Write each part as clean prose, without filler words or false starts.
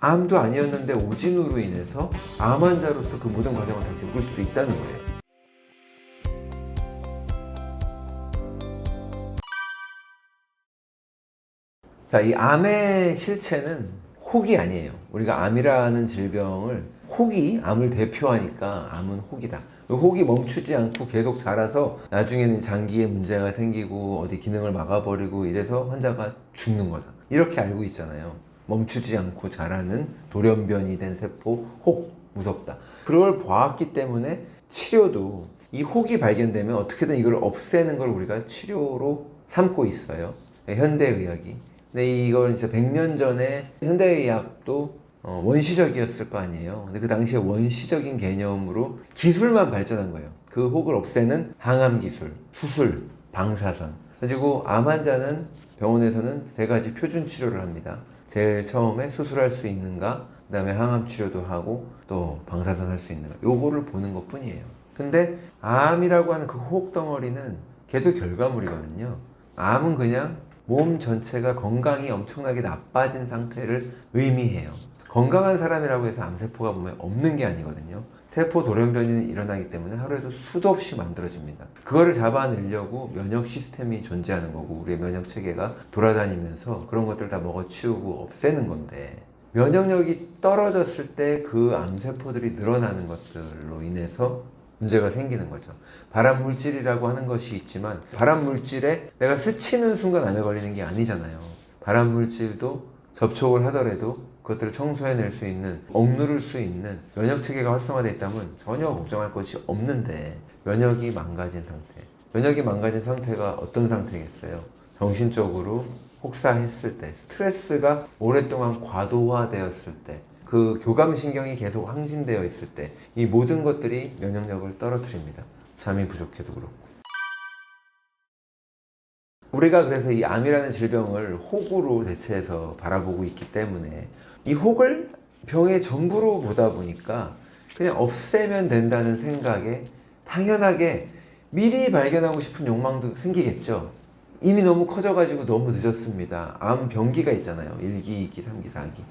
암도 아니었는데 오진으로 인해서 암 환자로서 그 모든 과정을 다 겪을 수 있다는 거예요. 자, 이 암의 실체는 혹이 아니에요. 우리가 암이라는 질병을 혹이 암을 대표하니까 암은 혹이다. 혹이 멈추지 않고 계속 자라서 나중에는 장기에 문제가 생기고 어디 기능을 막아버리고 이래서 환자가 죽는 거다. 이렇게 알고 있잖아요. 멈추지 않고 자라는 돌연변이 된 세포 혹 무섭다. 그걸 보았기 때문에 치료도 이 혹이 발견되면 어떻게든 이걸 없애는 걸 우리가 치료로 삼고 있어요. 현대의학이. 근데 이걸 이제 100년 전에 현대의학도 원시적이었을 거 아니에요. 근데 그 당시에 원시적인 개념으로 기술만 발전한 거예요. 그 혹을 없애는 항암 기술, 수술, 방사선. 그리고 암 환자는 병원에서는 3가지 표준 치료를 합니다. 제일 처음에 수술할 수 있는가, 그 다음에 항암 치료도 하고 또 방사선 할 수 있는가. 요거를 보는 것 뿐이에요. 근데 암이라고 하는 그 혹 덩어리는 걔도 결과물이거든요. 암은 그냥 몸 전체가 건강이 엄청나게 나빠진 상태를 의미해요. 건강한 사람이라고 해서 암세포가 몸에 없는 게 아니거든요. 세포 돌연변이는 일어나기 때문에 하루에도 수도 없이 만들어집니다. 그거를 잡아내려고 면역 시스템이 존재하는 거고 우리의 면역 체계가 돌아다니면서 그런 것들 다 먹어치우고 없애는 건데 면역력이 떨어졌을 때 그 암세포들이 늘어나는 것들로 인해서 문제가 생기는 거죠. 발암물질이라고 하는 것이 있지만 발암물질에 내가 스치는 순간 암에 걸리는 게 아니잖아요. 발암물질도 접촉을 하더라도 그것들을 청소해낼 수 있는, 억누를 수 있는 면역체계가 활성화되어 있다면 전혀 걱정할 것이 없는데 면역이 망가진 상태. 면역이 망가진 상태가 어떤 상태겠어요? 정신적으로 혹사했을 때, 스트레스가 오랫동안 과도화되었을 때, 그 교감신경이 계속 항진되어 있을 때 이 모든 것들이 면역력을 떨어뜨립니다. 잠이 부족해도 그렇고. 우리가 그래서 이 암이라는 질병을 혹으로 대체해서 바라보고 있기 때문에 이 혹을 병의 전부로 보다 보니까 그냥 없애면 된다는 생각에 당연하게 미리 발견하고 싶은 욕망도 생기겠죠. 이미 너무 커져가지고 너무 늦었습니다. 암 병기가 있잖아요. 1기, 2기, 3기, 4기.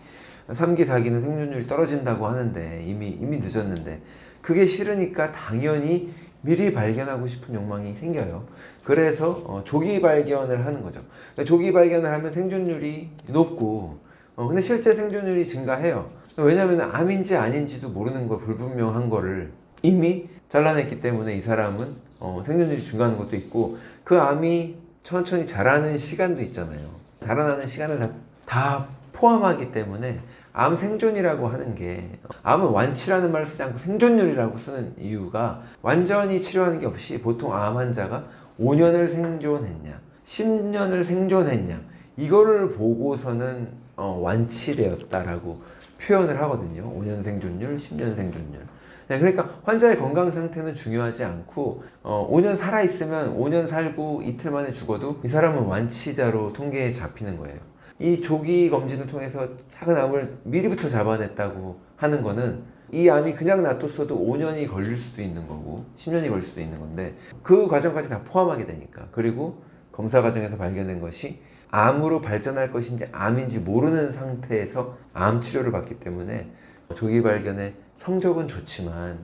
3기, 4기는 생존율이 떨어진다고 하는데 이미 늦었는데 그게 싫으니까 당연히 미리 발견하고 싶은 욕망이 생겨요. 그래서 조기 발견을 하는 거죠. 조기 발견을 하면 생존율이 높고 근데 실제 생존율이 증가해요. 왜냐하면 암인지 아닌지도 모르는 거 불분명한 거를 이미 잘라냈기 때문에 이 사람은 생존율이 증가하는 것도 있고 그 암이 천천히 자라는 시간도 있잖아요. 자라나는 시간을 다 포함하기 때문에 암 생존이라고 하는 게 암은 완치라는 말을 쓰지 않고 생존율이라고 쓰는 이유가 완전히 치료하는 게 없이 보통 암 환자가 5년을 생존했냐 10년을 생존했냐 이거를 보고서는 완치되었다라고 표현을 하거든요. 5년 생존율, 10년 생존율. 그러니까 환자의 건강 상태는 중요하지 않고 5년 살아있으면 5년 살고 이틀 만에 죽어도 이 사람은 완치자로 통계에 잡히는 거예요. 이 조기 검진을 통해서 작은 암을 미리부터 잡아냈다고 하는 거는 이 암이 그냥 놔뒀어도 5년이 걸릴 수도 있는 거고 10년이 걸릴 수도 있는 건데 그 과정까지 다 포함하게 되니까 그리고 검사 과정에서 발견된 것이 암으로 발전할 것인지 암인지 모르는 상태에서 암 치료를 받기 때문에 조기 발견의 성적은 좋지만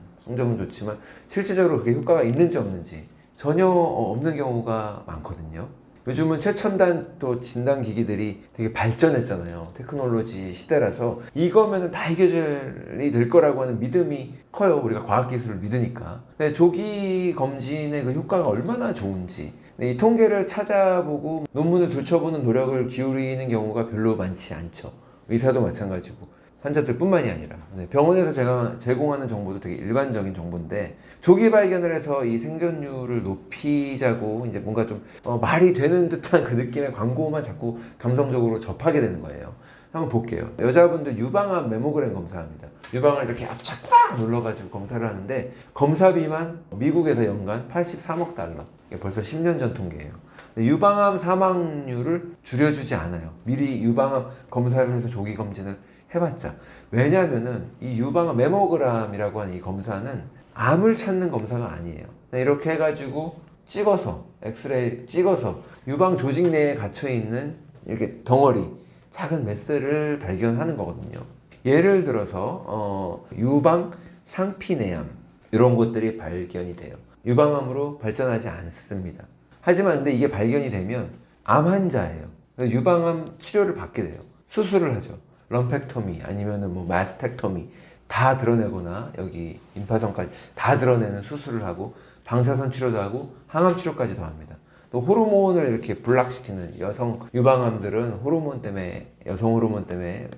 실질적으로 그게 효과가 있는지 없는지 전혀 없는 경우가 많거든요. 요즘은 최첨단 또 진단기기들이 되게 발전했잖아요. 테크놀로지 시대라서 이거면은 다 해결이 될 거라고 하는 믿음이 커요. 우리가 과학기술을 믿으니까. 근데 조기 검진의 그 효과가 얼마나 좋은지 이 통계를 찾아보고 논문을 들춰보는 노력을 기울이는 경우가 별로 많지 않죠. 의사도 마찬가지고. 환자들 뿐만이 아니라 병원에서 제가 제공하는 정보도 되게 일반적인 정보인데 조기 발견을 해서 이 생존율을 높이자고 이제 뭔가 좀 말이 되는 듯한 그 느낌의 광고만 자꾸 감성적으로 접하게 되는 거예요. 한번 볼게요. 여자분들 유방암 메모그램 검사합니다. 유방을 이렇게 압착 꽉 눌러가지고 검사를 하는데 검사비만 미국에서 연간 83억 달러. 이게 벌써 10년 전 통계예요. 유방암 사망률을 줄여주지 않아요. 미리 유방암 검사를 해서 조기 검진을 해봤자. 왜냐하면은 이 유방암 메모그램이라고 하는 이 검사는 암을 찾는 검사가 아니에요. 이렇게 해가지고 찍어서 엑스레이 찍어서 유방 조직 내에 갇혀있는 이렇게 덩어리 작은 메스를 발견하는 거거든요. 예를 들어서 유방 상피내암 이런 것들이 발견이 돼요. 유방암으로 발전하지 않습니다. 하지만 근데 이게 발견이 되면 암 환자예요. 유방암 치료를 받게 돼요. 수술을 하죠. 럼펙토미 아니면은 뭐 마스텍토미 다 드러내거나 여기 임파선까지 다 드러내는 수술을 하고 방사선 치료도 하고 항암 치료까지도 합니다. 또 호르몬을 이렇게 불락시키는 여성 유방암들은 호르몬 때문에 여성 호르몬 때문에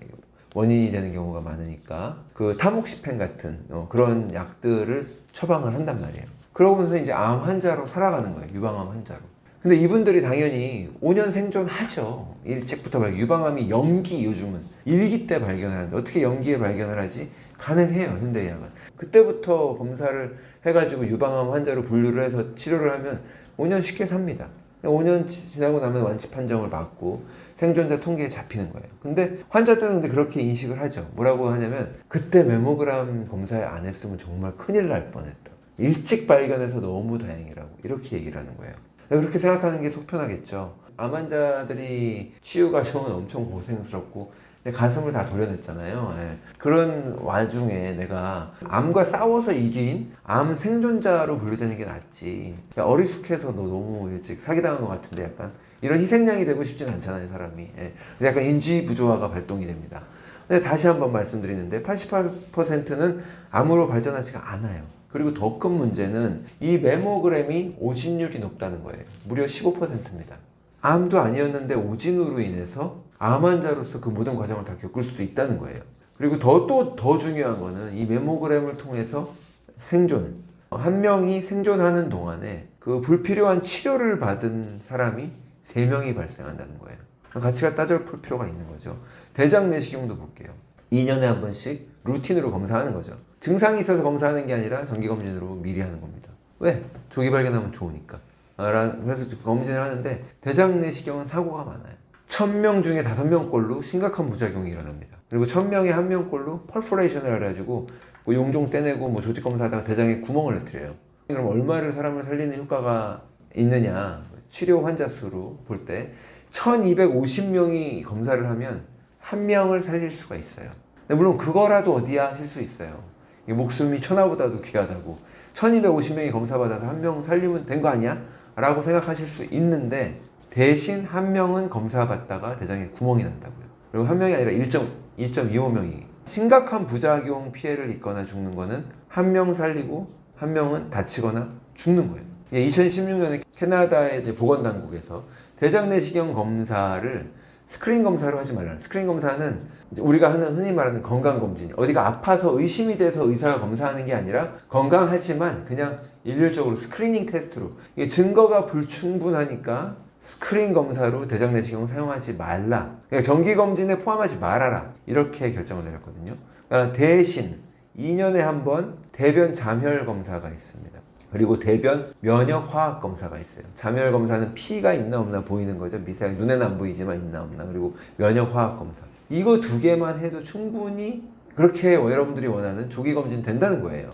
원인이 되는 경우가 많으니까 그 타목시펜 같은 그런 약들을 처방을 한단 말이에요. 그러고서 이제 암 환자로 살아가는 거예요. 유방암 환자로. 근데 이분들이 당연히 5년 생존하죠. 일찍부터 발견. 유방암이 연기 요즘은 1기 때 발견을 하는데 어떻게 연기에 발견을 하지? 가능해요. 현대의학은. 그때부터 검사를 해가지고 유방암 환자로 분류를 해서 치료를 하면 5년 쉽게 삽니다. 5년 지나고 나면 완치 판정을 받고 생존자 통계에 잡히는 거예요. 근데 환자들은 근데 그렇게 인식을 하죠. 뭐라고 하냐면 그때 메모그램 검사 안 했으면 정말 큰일 날 뻔했다. 일찍 발견해서 너무 다행이라고 이렇게 얘기를 하는 거예요. 그렇게 생각하는 게 속 편하겠죠. 암 환자들이 치유 과정은 엄청 고생스럽고 가슴을 다 도려냈잖아요. 예. 그런 와중에 내가 암과 싸워서 이긴 암 생존자로 분류되는 게 낫지. 어리숙해서 너 너무 일찍 사기당한 것 같은데 약간 이런 희생양이 되고 싶진 않잖아요, 사람이. 예. 약간 인지 부조화가 발동이 됩니다. 근데 다시 한번 말씀드리는데 88%는 암으로 발전하지가 않아요. 그리고 더 큰 문제는 이 메모그램이 오진율이 높다는 거예요. 무려 15%입니다. 암도 아니었는데 오진으로 인해서 암 환자로서 그 모든 과정을 다 겪을 수 있다는 거예요. 그리고 더 중요한 거는 이 메모그램을 통해서 생존. 한 명이 생존하는 동안에 그 불필요한 치료를 받은 사람이 3명이 발생한다는 거예요. 가치가 따져볼 필요가 있는 거죠. 대장 내시경도 볼게요. 2년에 한 번씩 루틴으로 검사하는 거죠. 증상이 있어서 검사하는 게 아니라 정기검진으로 미리 하는 겁니다. 왜? 조기 발견하면 좋으니까. 그래서 검진을 하는데 대장 내시경은 사고가 많아요. 1000명 중에 5명꼴로 심각한 부작용이 일어납니다. 그리고 1000명에 1명꼴로 펄포레이션을 해가지고 뭐 용종 떼내고 뭐 조직 검사하다가 대장에 구멍을 내트려요. 그럼 얼마를 사람을 살리는 효과가 있느냐? 치료 환자 수로 볼 때 1250명이 검사를 하면 1명을 살릴 수가 있어요. 근데 물론 그거라도 어디야 하실 수 있어요. 목숨이 천하보다도 귀하다고 1250명이 검사받아서 1명 살리면 된 거 아니야? 라고 생각하실 수 있는데 대신 1명은 검사받다가 대장에 구멍이 난다고요. 그리고 1명이 아니라 1.25명이 심각한 부작용 피해를 입거나 죽는 거는 1명 살리고 1명은 다치거나 죽는 거예요. 2016년에 캐나다의 보건당국에서 대장 내시경 검사를 스크린 검사로 하지 말라는. 스크린 검사는 우리가 흔히 말하는 건강검진. 어디가 아파서 의심이 돼서 의사가 검사하는 게 아니라 건강하지만 그냥 일률적으로 스크리닝 테스트로. 이게 증거가 불충분하니까 스크린 검사로 대장 내시경을 사용하지 말라. 그러니까 정기검진에 포함하지 말아라. 이렇게 결정을 내렸거든요. 그러니까 대신 2년에 한 번 대변 잠혈 검사가 있습니다. 그리고 대변 면역 화학 검사가 있어요. 잠열 검사는 피가 있나 없나 보이는 거죠. 미세하게 눈에는 안 보이지만 있나 없나. 그리고 면역 화학 검사. 이거 2개만 해도 충분히 그렇게 여러분들이 원하는 조기 검진 된다는 거예요.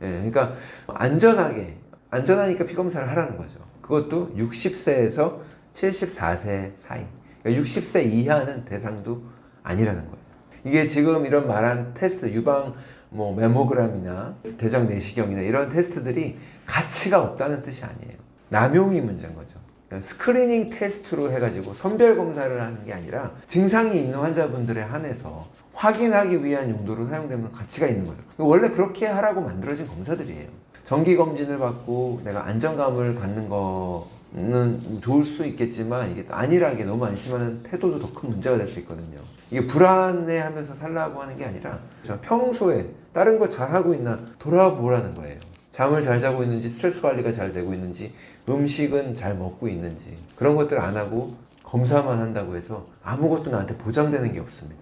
예, 그러니까 안전하니까 피 검사를 하라는 거죠. 그것도 60세에서 74세 사이. 그러니까 60세 이하는 대상도 아니라는 거예요. 이게 지금 이런 말한 테스트, 유방 메모그램이나 대장 내시경이나 이런 테스트들이 가치가 없다는 뜻이 아니에요. 남용이 문제인 거죠. 스크리닝 테스트로 해가지고 선별 검사를 하는 게 아니라 증상이 있는 환자분들에 한해서 확인하기 위한 용도로 사용되면 가치가 있는 거죠. 원래 그렇게 하라고 만들어진 검사들이에요. 정기 검진을 받고 내가 안정감을 갖는 거는 좋을 수 있겠지만 이게 안일하게 너무 안심하는 태도도 더 큰 문제가 될 수 있거든요. 이게 불안해하면서 살라고 하는 게 아니라 평소에 다른 거 잘하고 있나 돌아보라는 거예요. 잠을 잘 자고 있는지, 스트레스 관리가 잘 되고 있는지, 음식은 잘 먹고 있는지, 그런 것들 안 하고 검사만 한다고 해서 아무것도 나한테 보장되는 게 없습니다.